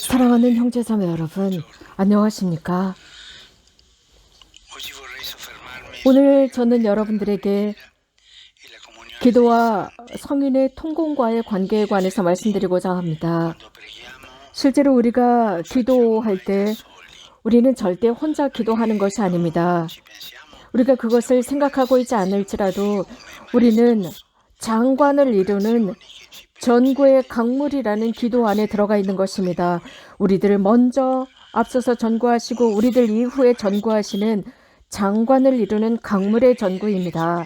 사랑하는 형제자매 여러분, 안녕하십니까? 오늘 저는 여러분들에게 기도와 성인의 통공과의 관계에 관해서 말씀드리고자 합니다. 실제로 우리가 기도할 때 우리는 절대 혼자 기도하는 것이 아닙니다. 우리가 그것을 생각하고 있지 않을지라도 우리는 장관을 이루는 전구의 강물이라는 기도 안에 들어가 있는 것입니다. 우리들을 먼저 앞서서 전구하시고 우리들 이후에 전구하시는 장관을 이루는 강물의 전구입니다.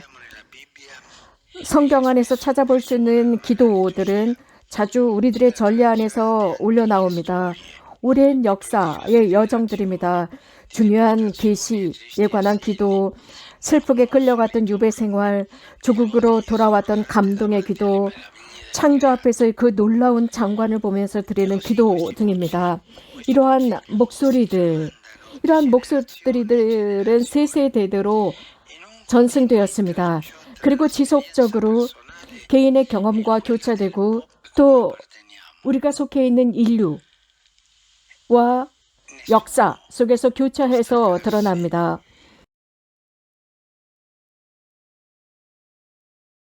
성경 안에서 찾아볼 수 있는 기도들은 자주 우리들의 전례 안에서 올려나옵니다. 오랜 역사의 여정들입니다. 중요한 계시에 관한 기도, 슬프게 끌려갔던 유배 생활, 조국으로 돌아왔던 감동의 기도, 창조 앞에서의 그 놀라운 장관을 보면서 드리는 기도 등입니다. 이러한 목소리들은 세세대대로 전승되었습니다. 그리고 지속적으로 개인의 경험과 교차되고 또 우리가 속해 있는 인류와 역사 속에서 교차해서 드러납니다.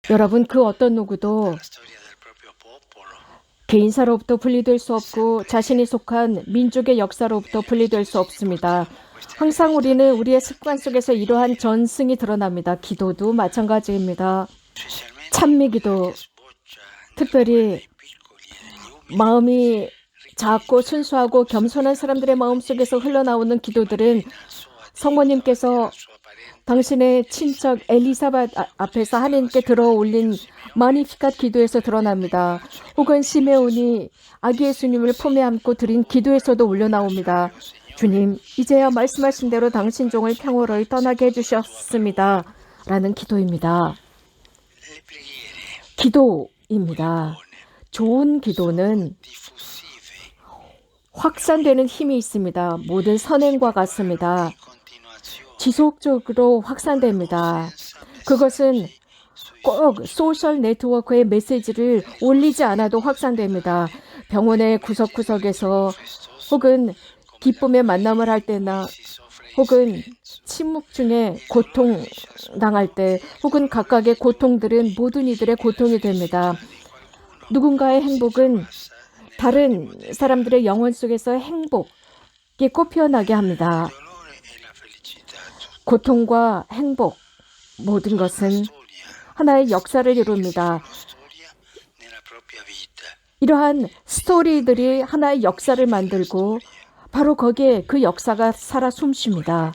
여러분, 그 어떤 누구도 개인사로부터 분리될 수 없고 자신이 속한 민족의 역사로부터 분리될 수 없습니다. 항상 우리는 우리의 습관 속에서 이러한 전승이 드러납니다. 기도도 마찬가지입니다. 찬미기도, 특별히 마음이 작고 순수하고 겸손한 사람들의 마음속에서 흘러나오는 기도들은 성모님께서 당신의 친척 엘리사벳 앞에서 하나님께 들어 올린 마니피캇 기도에서 드러납니다. 혹은 시메온이 아기 예수님을 품에 안고 드린 기도에서도 올려나옵니다. 주님, 이제야 말씀하신 대로 당신 종을 평화로이 떠나게 해주셨습니다. 라는 기도입니다. 기도입니다. 좋은 기도는 확산되는 힘이 있습니다. 모든 선행과 같습니다. 지속적으로 확산됩니다. 그것은 꼭 소셜 네트워크의 메시지를 올리지 않아도 확산됩니다. 병원의 구석구석에서 혹은 기쁨의 만남을 할 때나 혹은 침묵 중에 고통당할 때 혹은 각각의 고통들은 모든 이들의 고통이 됩니다. 누군가의 행복은 다른 사람들의 영혼 속에서 행복이 꽃피어나게 합니다. 고통과 행복, 모든 것은 하나의 역사를 이룹니다. 이러한 스토리들이 하나의 역사를 만들고 바로 거기에 그 역사가 살아 숨쉽니다.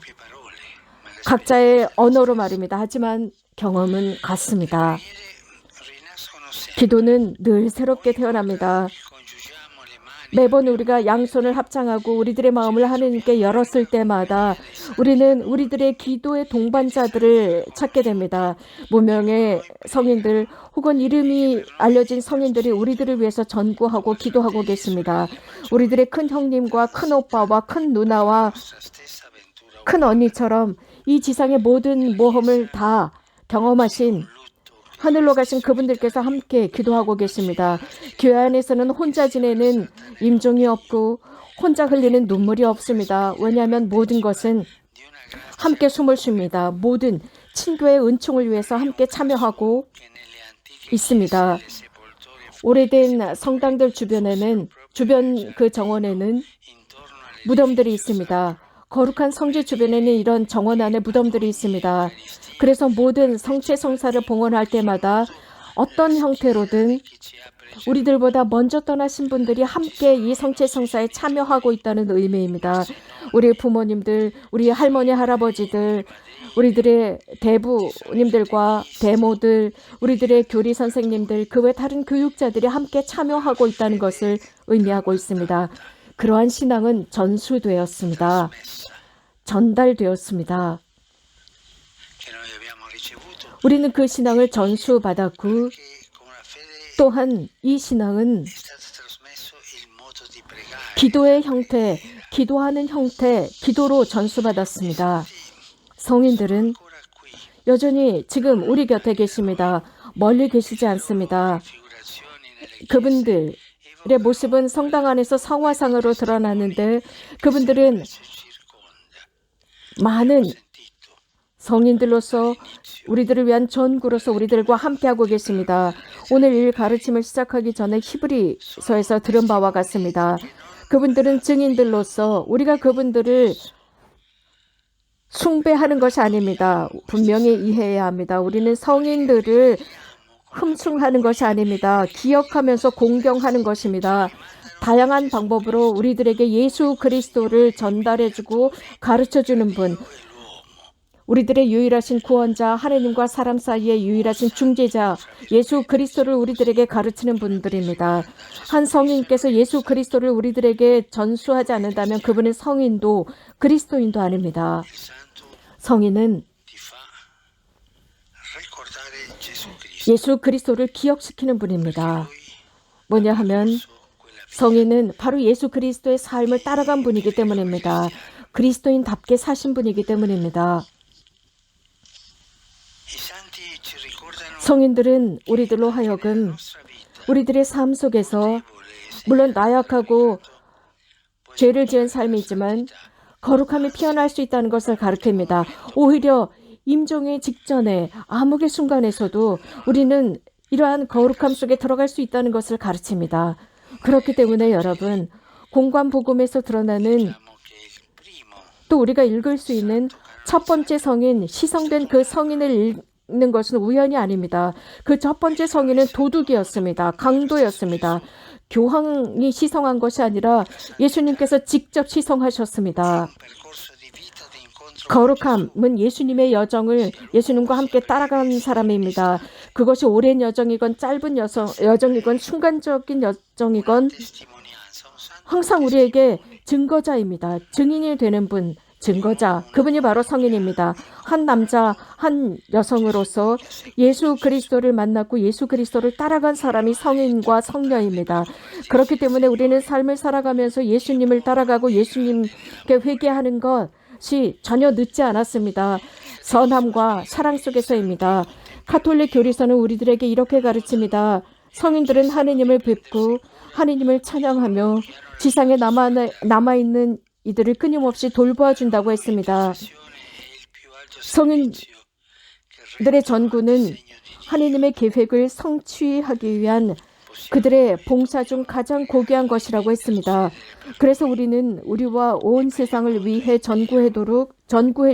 각자의 언어로 말입니다. 하지만 경험은 같습니다. 기도는 늘 새롭게 태어납니다. 매번 우리가 양손을 합장하고 우리들의 마음을 하나님께 열었을 때마다 우리는 우리들의 기도의 동반자들을 찾게 됩니다. 무명의 성인들 혹은 이름이 알려진 성인들이 우리들을 위해서 전구하고 기도하고 계십니다. 우리들의 큰 형님과 큰 오빠와 큰 누나와 큰 언니처럼 이 지상의 모든 모험을 다 경험하신 하늘로 가신 그분들께서 함께 기도하고 계십니다. 교회 안에서는 혼자 지내는 임종이 없고 혼자 흘리는 눈물이 없습니다. 왜냐하면 모든 것은 함께 숨을 쉽니다. 모든 친교의 은총을 위해서 함께 참여하고 있습니다. 오래된 성당들 주변 그 정원에는 무덤들이 있습니다. 거룩한 성지 주변에는 이런 정원 안에 무덤들이 있습니다. 그래서 모든 성체성사를 봉헌할 때마다 어떤 형태로든 우리들보다 먼저 떠나신 분들이 함께 이 성체성사에 참여하고 있다는 의미입니다. 우리 부모님들, 우리 할머니, 할아버지들, 우리들의 대부님들과 대모들, 우리들의 교리 선생님들, 그 외 다른 교육자들이 함께 참여하고 있다는 것을 의미하고 있습니다. 그러한 신앙은 전수되었습니다. 전달되었습니다. 우리는 그 신앙을 전수받았고 또한 이 신앙은 기도의 형태, 기도하는 형태, 기도로 전수받았습니다. 성인들은 여전히 지금 우리 곁에 계십니다. 멀리 계시지 않습니다. 그분들 모습은 성당 안에서 성화상으로 드러나는데 그분들은 많은 성인들로서 우리들을 위한 전구로서 우리들과 함께하고 계십니다. 오늘 이 가르침을 시작하기 전에 히브리서에서 들은 바와 같습니다. 그분들은 증인들로서 우리가 그분들을 숭배하는 것이 아닙니다. 분명히 이해해야 합니다. 우리는 성인들을 흠숭하는 것이 아닙니다. 기억하면서 공경하는 것입니다. 다양한 방법으로 우리들에게 예수 그리스도를 전달해주고 가르쳐주는 분, 우리들의 유일하신 구원자, 하나님과 사람 사이의 유일하신 중재자, 예수 그리스도를 우리들에게 가르치는 분들입니다. 한 성인께서 예수 그리스도를 우리들에게 전수하지 않는다면 그분은 성인도 그리스도인도 아닙니다. 성인은 예수 그리스도를 기억시키는 분입니다. 뭐냐 하면 성인은 바로 예수 그리스도의 삶을 따라간 분이기 때문입니다. 그리스도인답게 사신 분이기 때문입니다. 성인들은 우리들로 하여금 우리들의 삶 속에서 물론 나약하고 죄를 지은 삶이지만 거룩함이 피어날 수 있다는 것을 가르칩니다. 오히려 임종의 직전에 암흑의 순간에서도 우리는 이러한 거룩함 속에 들어갈 수 있다는 것을 가르칩니다. 그렇기 때문에 여러분, 공관복음에서 드러나는 또 우리가 읽을 수 있는 첫 번째 성인, 시성된 그 성인을 읽는 것은 우연이 아닙니다. 그 첫 번째 성인은 도둑이었습니다. 강도였습니다. 교황이 시성한 것이 아니라 예수님께서 직접 시성하셨습니다. 거룩함은 예수님의 여정을 예수님과 함께 따라간 사람입니다. 그것이 오랜 여정이건 짧은 여정이건 순간적인 여정이건 항상 우리에게 증거자입니다. 증인이 되는 분, 증거자, 그분이 바로 성인입니다. 한 남자, 한 여성으로서 예수 그리스도를 만났고 예수 그리스도를 따라간 사람이 성인과 성녀입니다. 그렇기 때문에 우리는 삶을 살아가면서 예수님을 따라가고 예수님께 회개하는 것이 전혀 늦지 않았습니다. 선함과 사랑 속에서입니다. 가톨릭 교리서는 우리들에게 이렇게 가르칩니다. 성인들은 하느님을 뵙고 하느님을 찬양하며 지상에 남아있는 이들을 끊임없이 돌보아준다고 했습니다. 성인들의 전구는 하느님의 계획을 성취하기 위한 그들의 봉사 중 가장 고귀한 것이라고 했습니다. 그래서 우리는 우리와 온 세상을 위해 전구해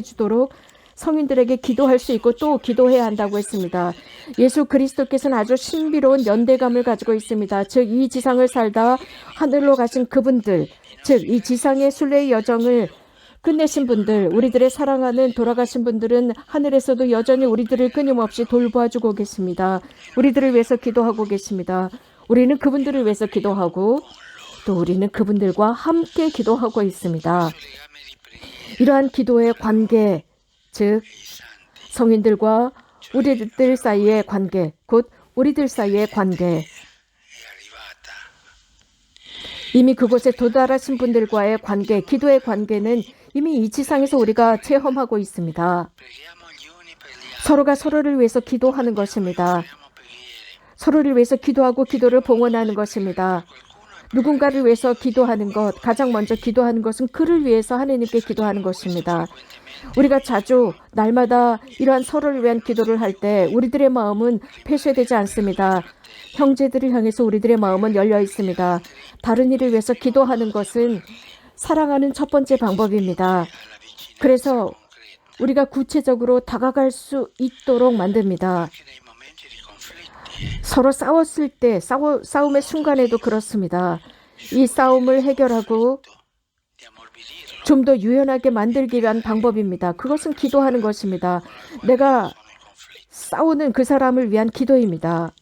주도록 성인들에게 기도할 수 있고 또 기도해야 한다고 했습니다. 예수 그리스도께서는 아주 신비로운 연대감을 가지고 있습니다. 즉, 이 지상을 살다 하늘로 가신 그분들, 즉, 이 지상의 순례의 여정을 끝내신 분들, 우리들의 사랑하는 돌아가신 분들은 하늘에서도 여전히 우리들을 끊임없이 돌보아주고 계십니다. 우리들을 위해서 기도하고 계십니다. 우리는 그분들을 위해서 기도하고 또 우리는 그분들과 함께 기도하고 있습니다. 이러한 기도의 관계, 즉 성인들과 우리들 사이의 관계, 곧 우리들 사이의 관계, 이미 그곳에 도달하신 분들과의 관계, 기도의 관계는 이미 이 지상에서 우리가 체험하고 있습니다. 서로가 서로를 위해서 기도하는 것입니다. 서로를 위해서 기도하고 기도를 봉헌하는 것입니다. 누군가를 위해서 기도하는 것, 가장 먼저 기도하는 것은 그를 위해서 하나님께 기도하는 것입니다. 우리가 자주 날마다 이러한 서로를 위한 기도를 할 때 우리들의 마음은 폐쇄되지 않습니다. 형제들을 향해서 우리들의 마음은 열려 있습니다. 다른 이를 위해서 기도하는 것은 사랑하는 첫 번째 방법입니다. 그래서 우리가 구체적으로 다가갈 수 있도록 만듭니다. 서로 싸웠을 때, 싸움의 순간에도 그렇습니다. 이 싸움을 해결하고 좀 더 유연하게 만들기 위한 방법입니다. 그것은 기도하는 것입니다. 내가 싸우는 그 사람을 위한 기도입니다.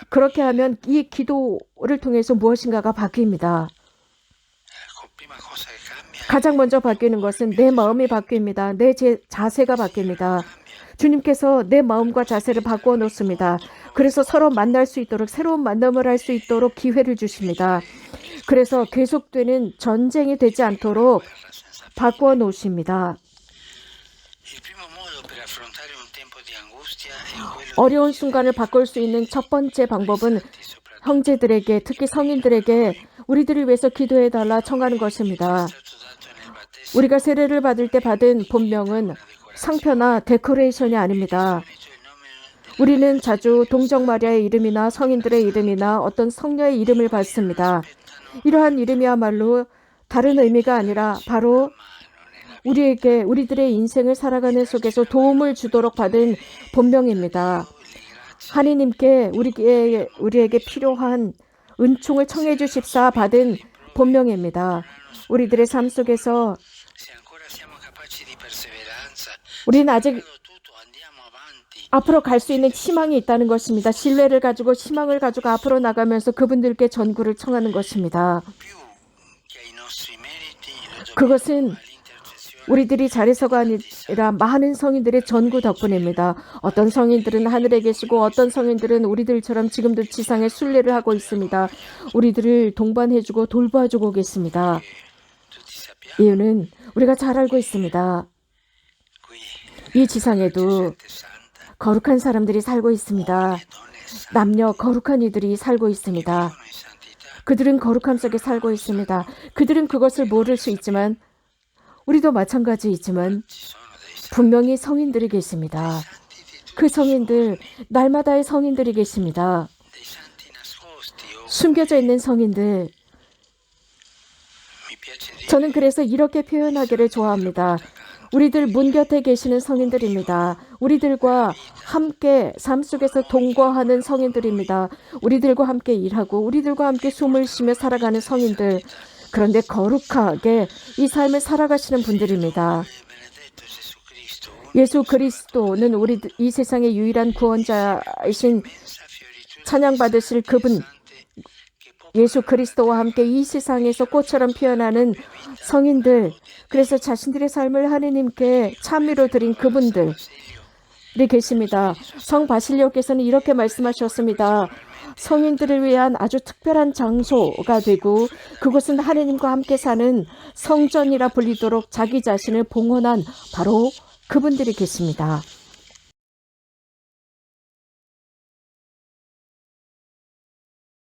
그렇게 하면 이 기도를 통해서 무엇인가가 바뀝니다. 가장 먼저 바뀌는 것은 내 마음이 바뀝니다. 내 자세가 바뀝니다. 주님께서 내 마음과 자세를 바꾸어 놓습니다. 그래서 서로 만날 수 있도록, 새로운 만남을 할 수 있도록 기회를 주십니다. 그래서 계속되는 전쟁이 되지 않도록 바꾸어 놓으십니다. 어려운 순간을 바꿀 수 있는 첫 번째 방법은 형제들에게, 특히 성인들에게 우리들을 위해서 기도해달라 청하는 것입니다. 우리가 세례를 받을 때 받은 본명은 상표나 데코레이션이 아닙니다. 우리는 자주 동정 마리아의 이름이나 성인들의 이름이나 어떤 성녀의 이름을 받습니다. 이러한 이름이야말로 다른 의미가 아니라 바로 우리들의 인생을 살아가는 속에서 도움을 주도록 받은 본명입니다. 하느님께 우리에게 필요한 은총을 청해 주십사 받은 본명입니다. 우리들의 삶 속에서 우리는 아직 앞으로 갈 수 있는 희망이 있다는 것입니다. 신뢰를 가지고 희망을 가지고 앞으로 나가면서 그분들께 전구를 청하는 것입니다. 그것은 우리들이 잘해서가 아니라 많은 성인들의 전구 덕분입니다. 어떤 성인들은 하늘에 계시고 어떤 성인들은 우리들처럼 지금도 지상에 순례를 하고 있습니다. 우리들을 동반해주고 돌봐주고 계십니다. 이유는 우리가 잘 알고 있습니다. 이 지상에도 거룩한 사람들이 살고 있습니다. 남녀 거룩한 이들이 살고 있습니다. 그들은 거룩함 속에 살고 있습니다. 그들은 그것을 모를 수 있지만 우리도 마찬가지이지만 분명히 성인들이 계십니다. 그 성인들, 날마다의 성인들이 계십니다. 숨겨져 있는 성인들. 저는 그래서 이렇게 표현하기를 좋아합니다. 우리들 문 곁에 계시는 성인들입니다. 우리들과 함께 삶 속에서 동거하는 성인들입니다. 우리들과 함께 일하고 우리들과 함께 숨을 쉬며 살아가는 성인들. 그런데 거룩하게 이 삶을 살아가시는 분들입니다. 예수 그리스도는 이 세상의 유일한 구원자이신 찬양받으실 그분, 예수 그리스도와 함께 이 세상에서 꽃처럼 피어나는 성인들, 그래서 자신들의 삶을 하느님께 참으로 드린 그분들이 계십니다. 성 바실리오께서는 이렇게 말씀하셨습니다. 성인들을 위한 아주 특별한 장소가 되고 그곳은 하느님과 함께 사는 성전이라 불리도록 자기 자신을 봉헌한 바로 그분들이 계십니다.